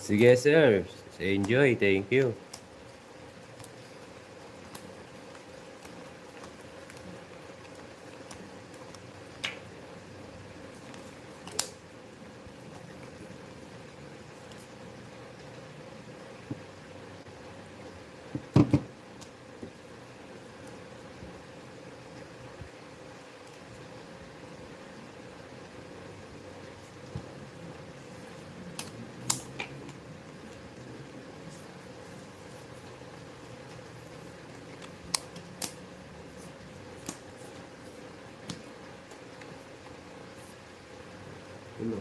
Sige, sir. Enjoy. Thank you. Ulo.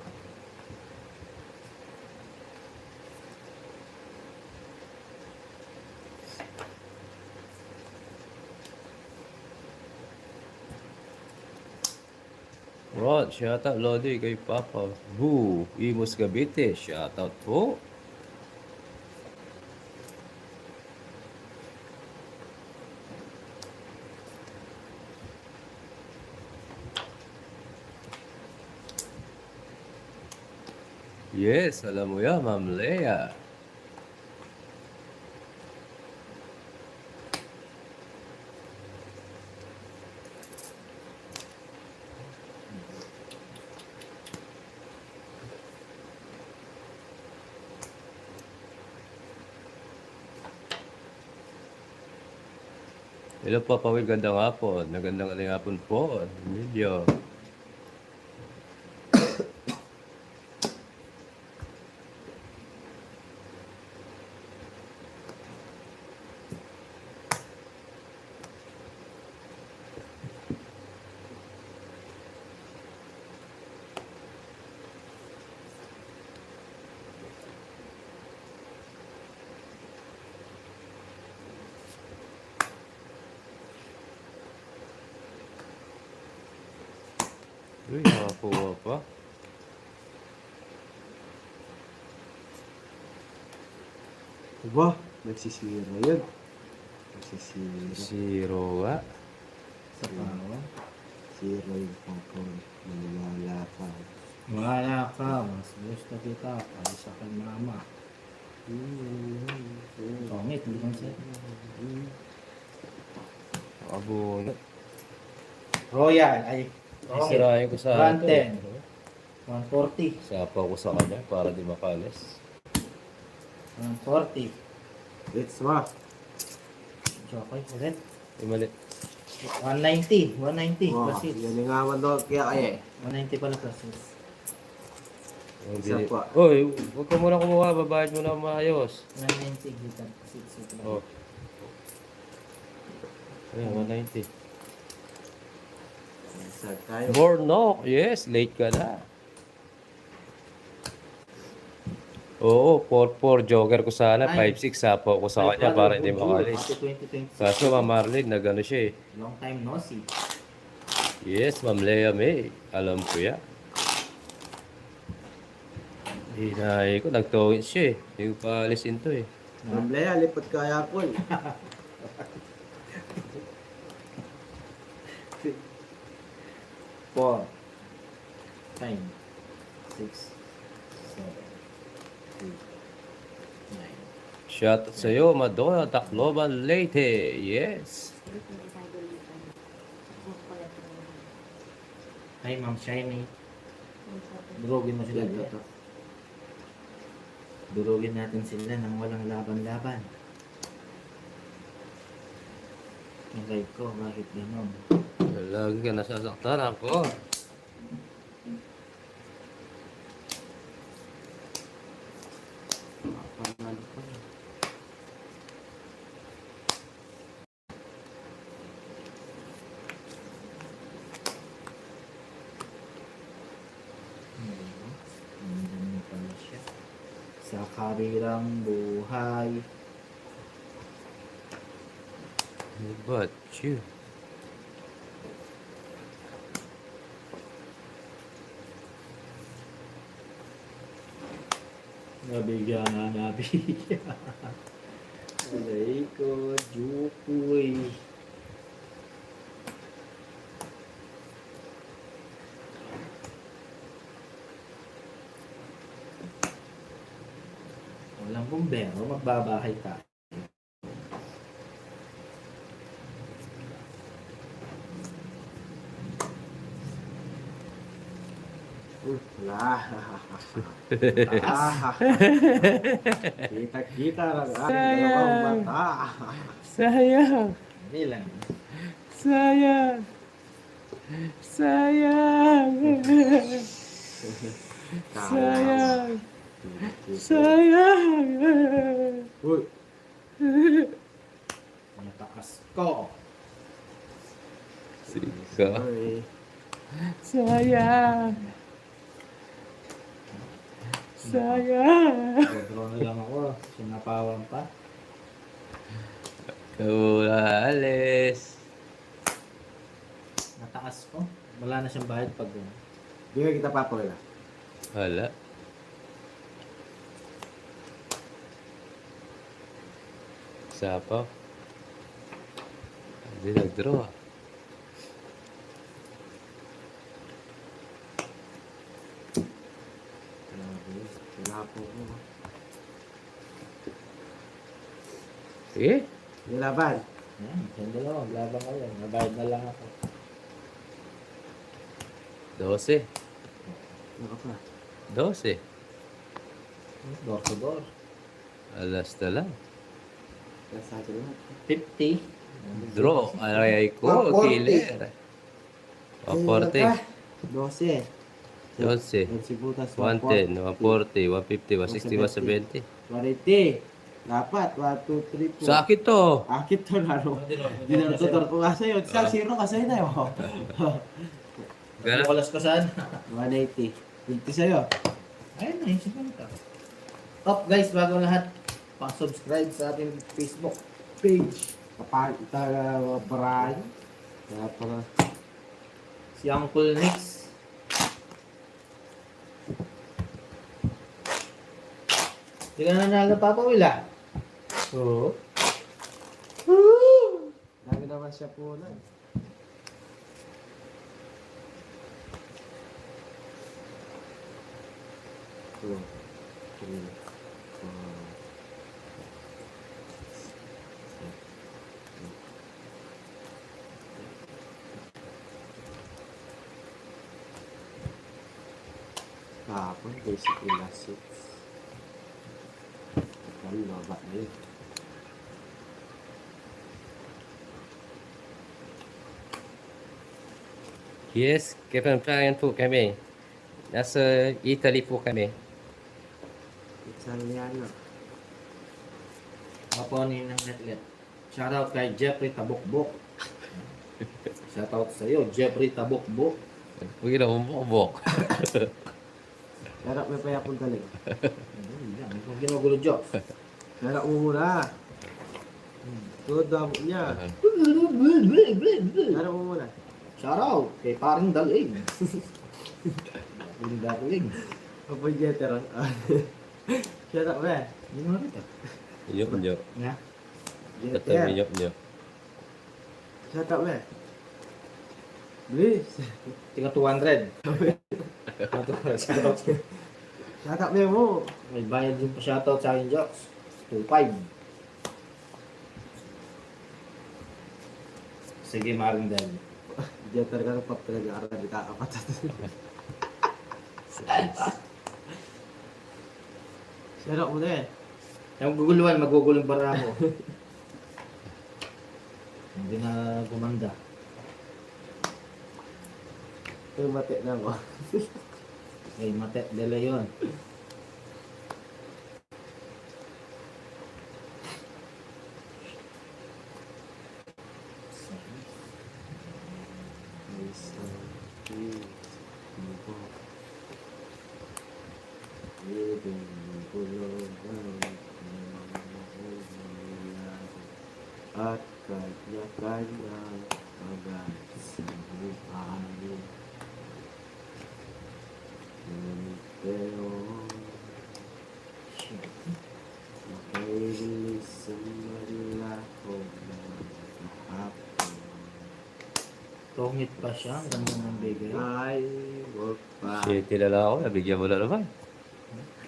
Rod, shoutout Lodi kay Papa. Boo, Imus Cavite, shoutout po. Yes, alam mo yan, Ma'am Lea. Hello po, Pawil. Gandang hapon. Magandang hapon po. Medyo. Uy, nakakuha pa. Aba, nagsisira yun. Nagsisira. Zero nga. Sa pawa. Sira yung popcorn. Maniwala ka. Wala ka, mas gusto kita para sa kay mama. Pangit, hindi kang set. Abunot. Royal, ay. Sirahin ko sa ito. 110. 140. Sapaw ko sa kanya para di makalis. 140. It's ma. Okay, ulit. Ay, mali. 190. 190. Oh, Plus yan yung nga man doon. Kaya kaya. 190 pala plus hits. Isa pa. Uy, huwag ka muna kumuha. Babayad mo na maayos. 190 kita. Sit. Oh. Ayun, 190. Start tayo. Bornok, yes, late ka na. Oo, 4-4 joker ko sana, Ay. 5-6 sapo ko sa kanya para hindi makalis. Happy 2026. Kaso Ma'am Marlene, nagano siya eh. Long time no see. Yes, Ma'am Lea May, alam ko yan. Hinahay ko, nagtawin siya eh. Hindi ko pa alisin to eh. Mamlaya, lipat kaya ko. 4 5 6 7 8 Shout out sa'yo, Madonna Tacloban Leyte, yes. 9. Hi Ma'am Shiny. Durugin mo sila. Durugin natin sila nang walang laban-laban. Aray ko, bakit gano'n? Lagi ka nasasaktan ako. Nandun na pala siya. Sa karirang buhay. But you. Nabigyan na nabigyan. Aray ko, Jukoy. ng bumbero, magbabahay ka. Wala. Kita-kita lang ang dalawang mata. Sayang. Hindi lang. Sayang. Sayang. Sayang. Sayang. Uy, Natakas ko. Sika. sorry. Sayang. Sayang. Draw na lang ako. Sinapawan pa. Alis. Nataas ko. Wala na siyang bayad pag Bigyan kita papawala. Wala. Sapaw. Hindi nag-draw. Wala po ko. Sige. Nilaban. yan. Yung dalawa. Laban ko yan. Nabayad na lang ako. 12. Ano pa? 12. Door to door. Alas na lang. Nasa akin lahat. 50. Draw. Aray ko. 140. Killer. 140. 12. 12. Si Butas. 110, 140, 150, 160, 170. 180. Dapat. 1, 2, 3, 4. Sa akin to. Akit to na no. Dinartutor ko nga sa'yo. Sa zero ka sa'yo na yun. Gana? Walas ka saan? 180. 50 sa'yo. Ayun na. Yung sipunta. Top guys, bago lahat. Pa-subscribe sa ating Facebook page. Kapag Brian. Kaya pala. Si Uncle Nix. Hindi ka na nanalo pa Wila. Oo. Lagi naman siya po na. Two, three, four. Kahapon, basically last 6. Ang loba na yun. Yes, kapan po kami. Nasa Italy po kami. Italiano. Maponin ng netlet. Shoutout kay Jeffrey Tabokbok. Shoutout sa iyo, Jeffrey Tabokbok. Huwag na umubok. Kaya may payakong talig. Yan, kung ginugulo jokes. Kaya umuna. Tuod damo niya. Kaya umuna. Shoutout kay paring Dalig. Paring Dalig. Kapag jeter. Shut up, man. Hindi mo nakita. Inyok nyo. Nga. Kata Jeter. inyok nyo. Shut up, man. Please. Tika 200. Shoutout. Shut up, man mo. May bayad din pa shoutout sa akin jokes. 2.5. Sige, maring Dalig. Jeter ka pa pinag-aaral. Di ka apat. Shut up mo na eh. Yung guguluhan, magugulong para ako. Hindi na gumanda. Tumate na ako. Ay, Mate de Leon. At kanya-kanyang pagkasibuhay. Pero makahilis sa malako na hapon. Tongit pa siya, ang ganda ng bigay. Ay, wag pa. Shitty na lang ako. Nabigyan mo na naman.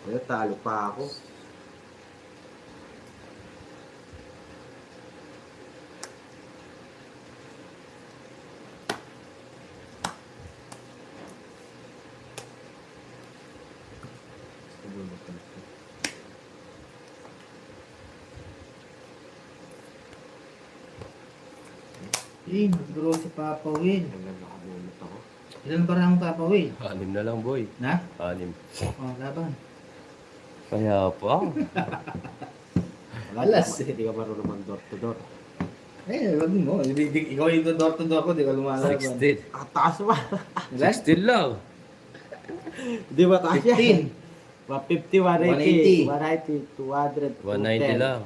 Kaya talo pa ako. Nagduro si Papa Will. Wala nakabunot ako. Ilan ba ang Papa Will? 6 na lang, boy. Na? 6. Oh, laban. Kaya pa. Wala, Alas, hindi ka marunong man door to door. Wag mo. Ikaw yung door to door ko, di ka lumalaban. 16. Taas ba? 16 lang. Di ba taas yan? 15. 150, 180, 190, 200, 190 lang.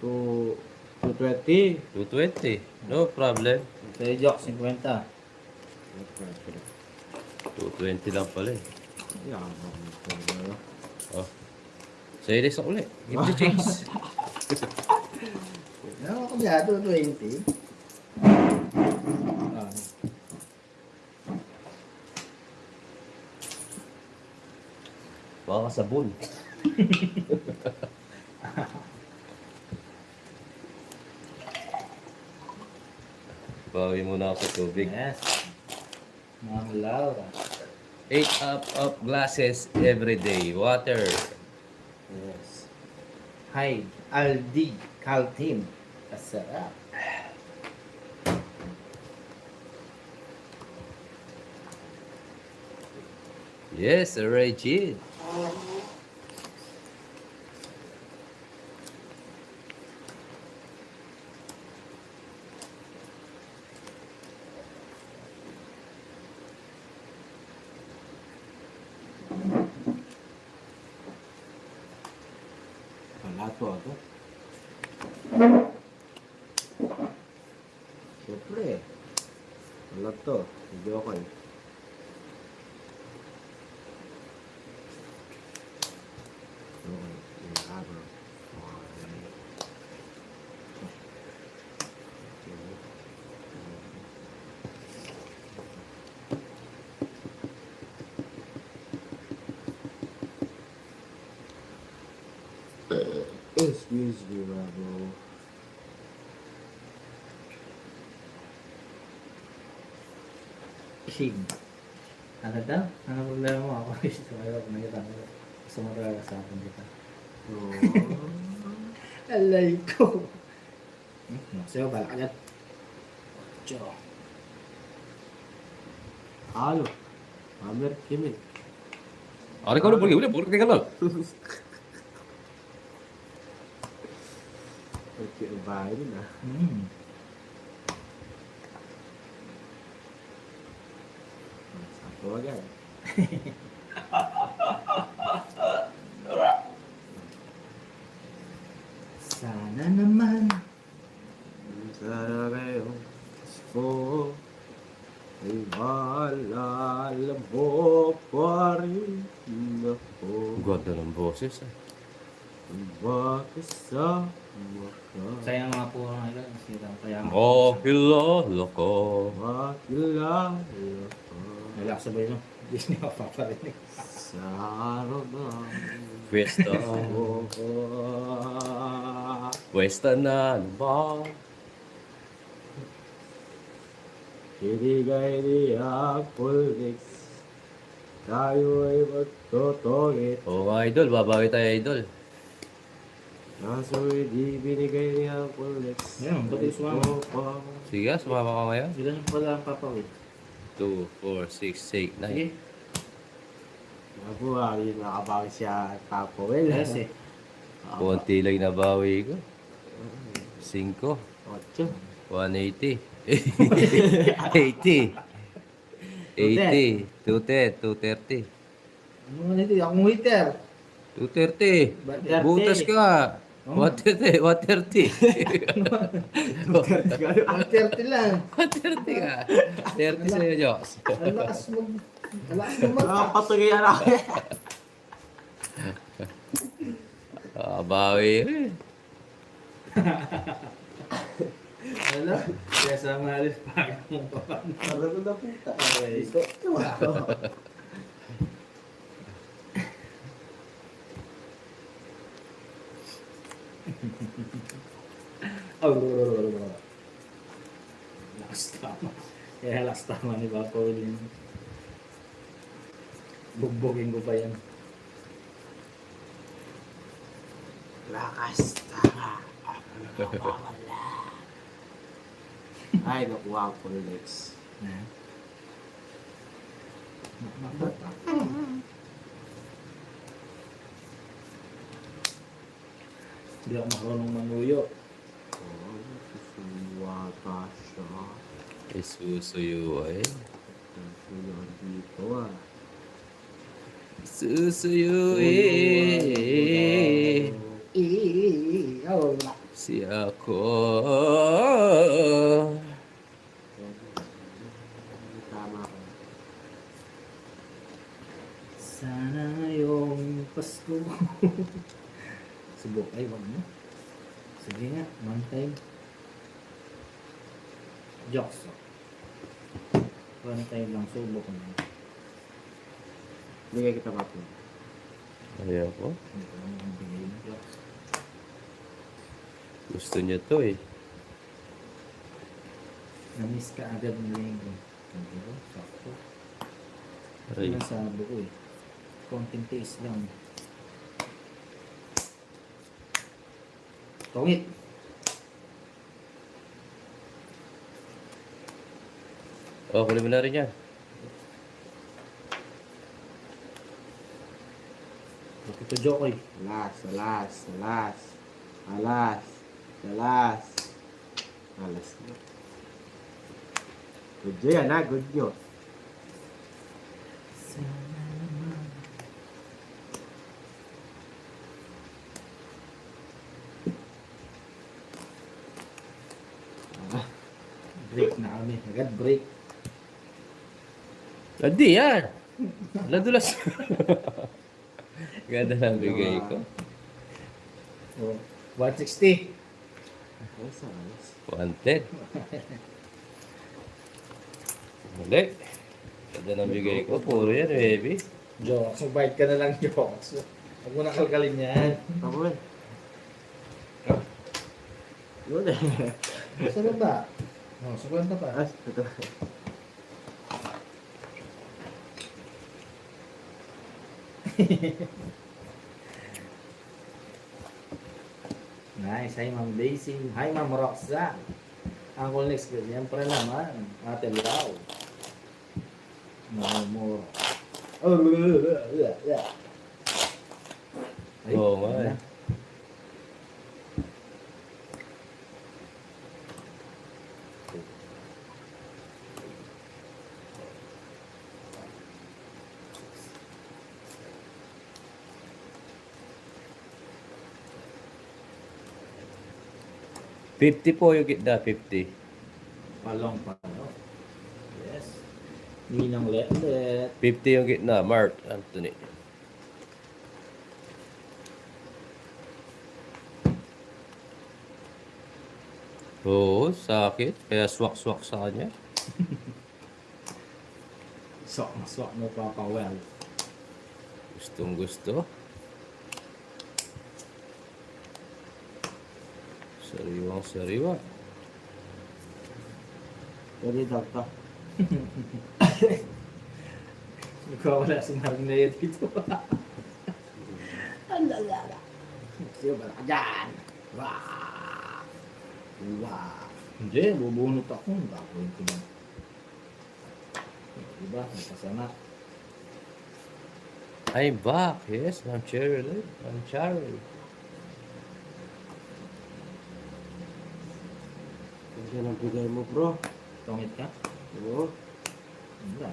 220. 220. No problem. Kaya joke, 50. 220 lang pala eh. Yaman mo. Oh. Series ako ulit. Give the chase. Ano ako biyado, 20. Ah. Baka sabon. Bawi muna ako sa tubig. Yes. Mga Laura. 8 up glasses every day. Water. Yes. Hi, Aldi, Caltim. Kasarap. Yes, Reggie. Wala to ako. Siyempre. Wala to. Hindi ako eh. Okay. Yung araw. Excuse me, Bravo. Shig. Ano daw? Ano problema mo? Ako gusto mo yung nakita mo. Gusto mo talaga sa akin dito. Oh. Alay ko. Sa'yo, bala ka dyan. Tiyo. Halo. Hammer Kimi. Ari kau boleh, boleh ka lang. Okay, bahay din ah. Satu agad. Sana naman. Sana ngayong Pasko ay maalala mo pa rin ako. Ganda ng boses. Magkasama ka. Sayang mga po ng ilan. Sirang kaya nga. Oh, kilala ko. Makilala ka Wala ka sabay no? Disney ka paparinig. sa araw ng Fiesta. buko. Fiesta na naman. Kiligay niya Pulix. Tayo ay magtutugit. Oo nga, idol. Babawi tayo, idol. Kaso hindi binigay niya Pulix. Yan, ba't yung sumama? Sige, sumama ka ngayon. Ilan yung pala ang papawid? 2, 4, 6, 8, 9. Sige. Ako, yung nakabawi siya at Papo. Well, Yes eh. Kunti lang nabawi ko. 5, 8. 180. 80. 80. 210. 230. Ano nga nito? Akong waiter. 230. 230. Butas ka. Oh. 130. 130. 130 lang. 130 ka. 30 sa'yo, Diyos. Ang lakas mo. Ang lakas mo mag... Nakapatuloyan ako. Bawi. Ano? Kaya sa malis pa mo pa. Parang na puta. Okay. Lakas tama. Kaya lakas tama ni Papa William. Bugbugin ko pa yan. Lakas tama. Wala. Ay, nakuha ko Lex. Hindi ako marunong manuyo. Oh, susuwata siya. Isusuyo ay. Susuyo dito ah. Susuyo eh. Oh, wala. Si ako. Tama ka. Sana ngayong Pasko. Subok ay wag mo. Sige nga, one time. Jokes. One time lang, subok mo. Bigay kita pa po. Ayaw ko. Hindi ko lang ang bigay ng jokes. Gusto niya to eh. Na-miss ka agad ng linggo. Hindi ko, sakto. Aray. Ano sabi ko eh. Konting taste lang. Tungit. Oh, kunin mo na rin yan. Ito joke eh. Alas, alas, alas. Alas. Alas. Alas. Good nyo yan ha, good nyo. Sana naman. Break na kami. Agad break. Adi yan. Nadulas. Ganda na bigay ko. Oh, 160. Alas, alas. 110. Muli. Ganda na bigay ko. Puro yan, baby. Jokes. Magbayad ka na lang jokes. Huwag mo nakalkalin yan. Pabuel. Yun eh. Saan ba? Oh, 50 pa. Ah, ito. Nice. Hi, Ma'am Daisy. Hi, Ma'am Roxanne. Uncle Lex, siyempre naman. Ate Lau. Mamura. Ay, Oo nga ano eh. na? $50 po yung gitna, 50. Palong. Yes. Ninang let. 50 yung gitna, Mark Anthony. Oo, sakit. Kaya swak-swak sa kanya. Sok na sok mo Papa Well. Gustong gusto. Sariwang sariwa. Pwede daw to. Nagkawala si Marinette dito. Alalala. Siya ba ka dyan? Wah! Wah! Hindi, bubunot ako. Gagawin ko lang. Diba? Napasama. I'm back. Yes, I'm Cherry. I'm Cherry. Yan ang bigay mo bro. Tungit ka? Oo. Wala.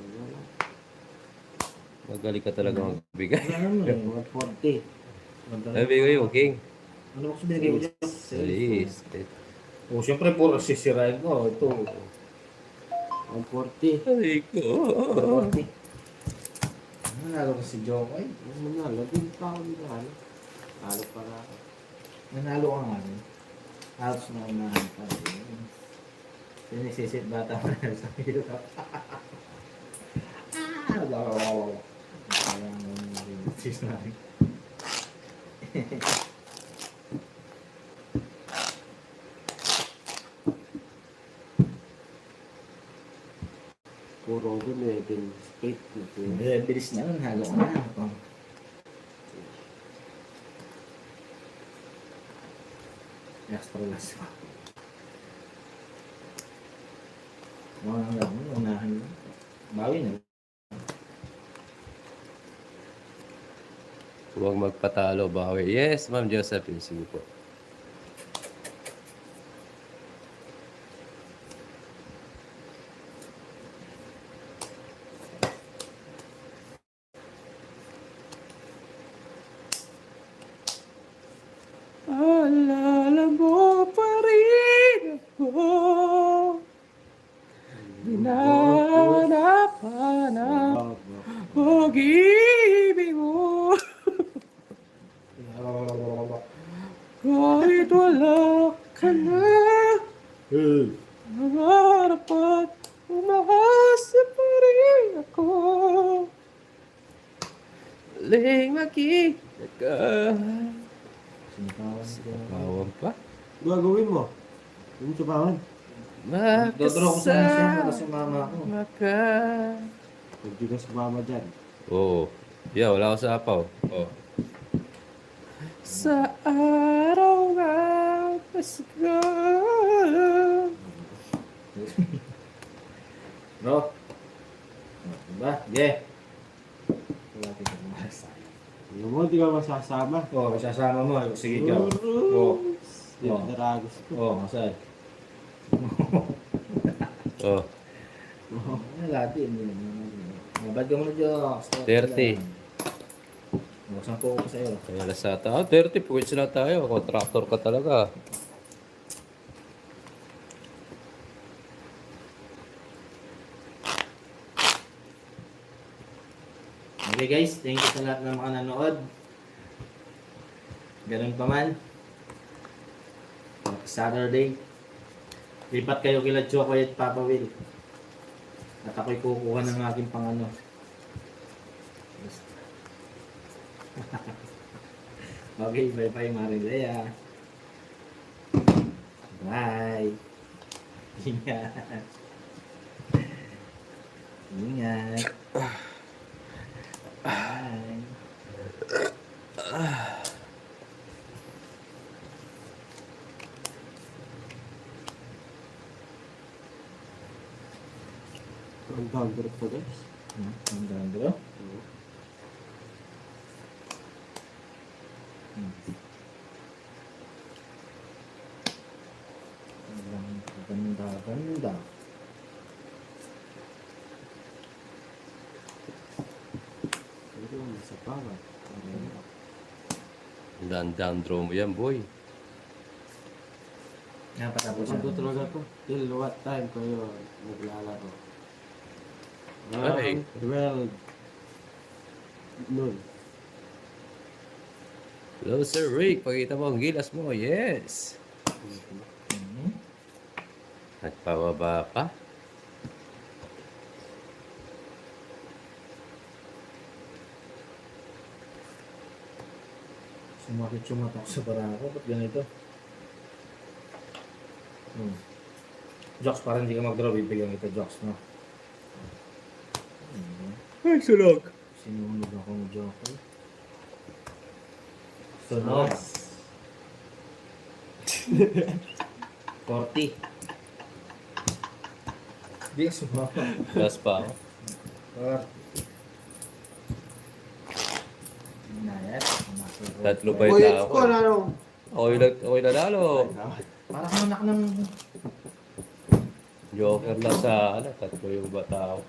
Wala. Magaling ka talaga magbigay. Wala naman eh. 140. Nabigay ko, King. Ano ba kasi binigay ko dyan? Please. Oh, siyempre puro sisirain ko. Ito. 140. Ay ko. 40. Nanalo ko si Jokoy. Manalo din pa ako nila. Talo para ako. Nanalo ka nga rin. Halos na unahan pa. Sinisisit bata mo na sa hirap. Wow. Parang sis namin. puro dun eh, din split. Bilis na nun, halo ka na. Oh. Extra last pa. Mga lang, unahan lang. Bawi na. Huwag magpatalo, bawi. Yes, Ma'am Josephine. Sige po. Alala mo pa rin ako. Dinanapan ang pag-ibig mo. Kahit wala ka na, nangarap at umaasa pa rin ako. Muling makita ka. Kawan pa? Gagawin mo? Yung subawan. Dodraw ko sana siya para sa mama ko. Maka. Huwag di ka sumama dyan. Oo. Yeah, wala ako sa apaw. Oh. Sa araw nga Pasko. Bro. Diba? Yeah. Wala kita kumasa. Ano mo, di ka masasama. Oo, sasama mo. Sige ka. Oo. Yung daragos ko. Oo, masay. Oh. Lati, hindi naman. Mabad ka muna dyan. 30. Masang po ko sa'yo. Kaya alas sa tao. 30. Pwede na tayo. Contractor ka talaga. Okay guys, thank you sa lahat ng mga nanood. Ganun pa man. Saturday. Lipat kayo kila Chokoy at Papa Will. At ako'y kukuha ng aking pangano. Okay, bye-bye Marilea. Bye. Ingat. Ingat. Bye. Ang downgrade po guys. Ang ganda bro. Ganda. Pero nasa bawat. Down draw mo yan, boy. Napatapos Ano talaga to? Till what time kayo naglalaro? Ay. 12 noon. Hello, Sir Rick. Pakita mo ang gilas mo. Yes. Nagpababa pa. Sumatok sa barako. Ba't ganito? Jocks, parang hindi ka mag-draw. Bibigyan kita, Jocks, no? Ay, sulog. Sinunog ako ng Jocks. Sunog. 40. Hindi ka sumama. Last pa ako. 40. Nayat. Tatlo ba Uy, yung it's tao? ko na ano? Ako'y nanalo. Parang anak ng... Joker lang sa ano. Tatlo yung batao.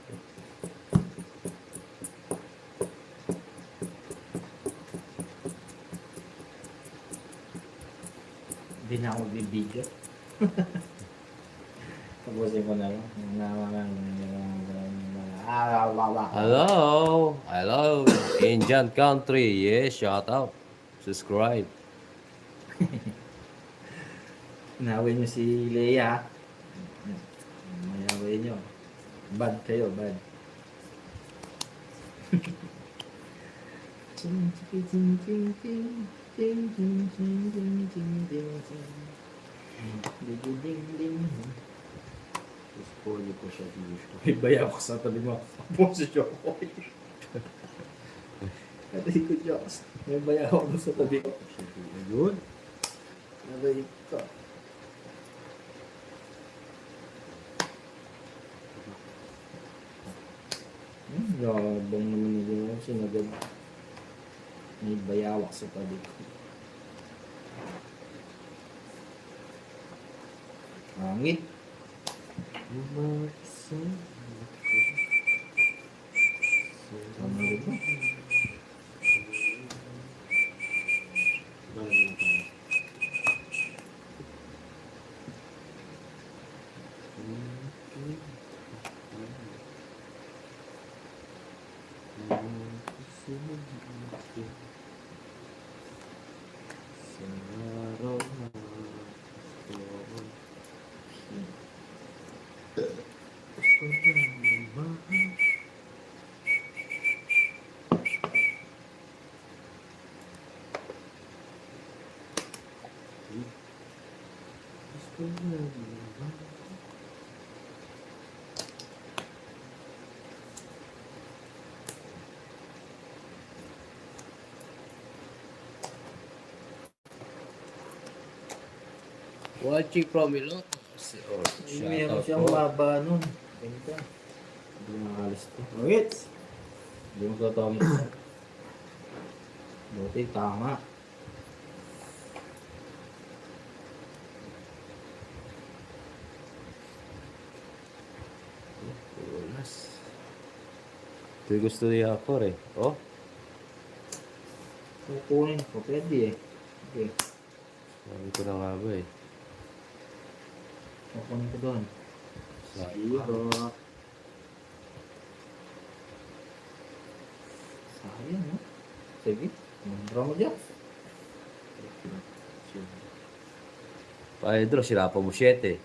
Hindi na ako magbibideo. Tapusin ko na lang. Hello. Hello. Indian country. Yes, shout out. Subscribe. Inawin niyo si Leia. Mayawin niyo. Bad kayo, bad. Ching ching ching ching ching ching ching ching ching ching ching ching. Ding ding ding. Ispoli ko siya dito. May bayaw ko sa tabi mo. Ako si Jokoy. Katay ko, Jokes. May bayaw ko sa tabi ko. Siya dito. Yun. Nabay ko. Yabang naman nila yung sinagad. May bayawak sa tabi ko. Hangit. Tama rin ba? Balik na tayo. Watching from Ilocos. Oh, Meron shoutout siyang po. baba nun. Ganito. Hindi mo nakalis to. Wait! Hindi mo totoo mo. Buti, tama. Ulas. Ito yung gusto niya ako eh. Oh, Kukunin ko, pwede eh. Okay, sabi ko na nga ba eh. kukunin ko doon. Zero. Sayang, no? Sige, draw mo dyan. Pedro, sila pa mo 7.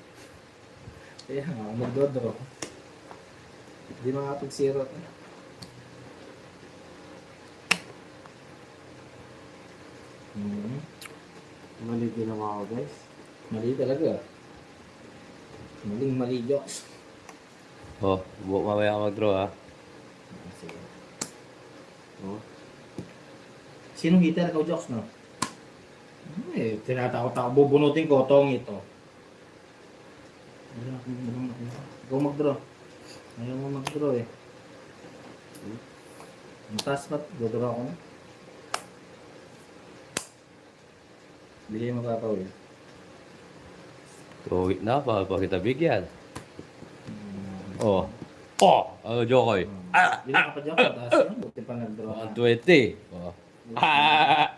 Kaya nga, ako magdodraw. Hindi makapag-zero. Mali ginawa ko, guys. Mali talaga. Maling mali, Joks. Oh, mamaya ka mag-draw ah. Sige. Oh. Sinong hitter ka, Joks, no? Eh, tinatakot ako. Bubunutin ko, tong ito. Ikaw mag-draw. Ayaw mo mag-draw eh. Ang taas ba't? Dodraw ako na. Hindi kayo magkakawin. Tuwit na pa kita bigyan. Oh. Oh, ano Jokoy? Hindi na ka pa dyan, taas yan. Buti pa nag-draw ka. 120. Oh. Ah!